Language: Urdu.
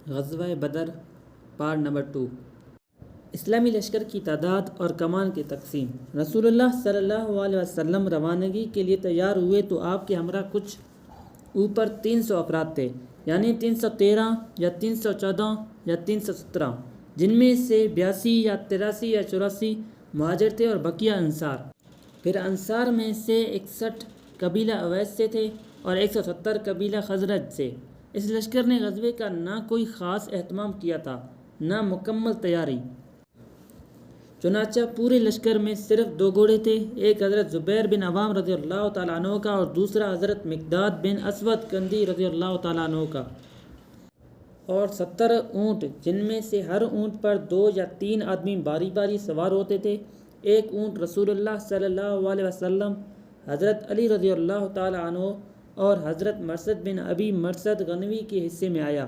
غزوہ بدر پارٹ نمبر 2۔ اسلامی لشکر کی تعداد اور کمان کی تقسیم۔ رسول اللہ صلی اللہ علیہ وسلم روانگی کے لیے تیار ہوئے تو آپ کے ہمراہ کچھ اوپر 300 افراد تھے، یعنی 313 یا 314 یا 317، جن میں سے 82 یا 83 یا 84 مہاجر تھے اور بقیہ انصار۔ پھر انصار میں سے 61 قبیلہ اویس سے تھے اور 170 قبیلہ خزرج سے۔ اس لشکر نے غزوے کا نہ کوئی خاص اہتمام کیا تھا، نہ مکمل تیاری۔ چنانچہ پورے لشکر میں صرف 2 گھوڑے تھے، ایک حضرت زبیر بن عوام رضی اللہ تعالیٰ عنہ کا اور دوسرا حضرت مقداد بن اسود کندی رضی اللہ تعالیٰ عنہ کا، اور 70 اونٹ، جن میں سے ہر اونٹ پر 2 یا 3 آدمی باری باری سوار ہوتے تھے۔ ایک اونٹ رسول اللہ صلی اللہ علیہ وسلم، حضرت علی رضی اللہ تعالیٰ عنہ اور حضرت مرثد بن ابی مرثد غنوی کے حصے میں آیا۔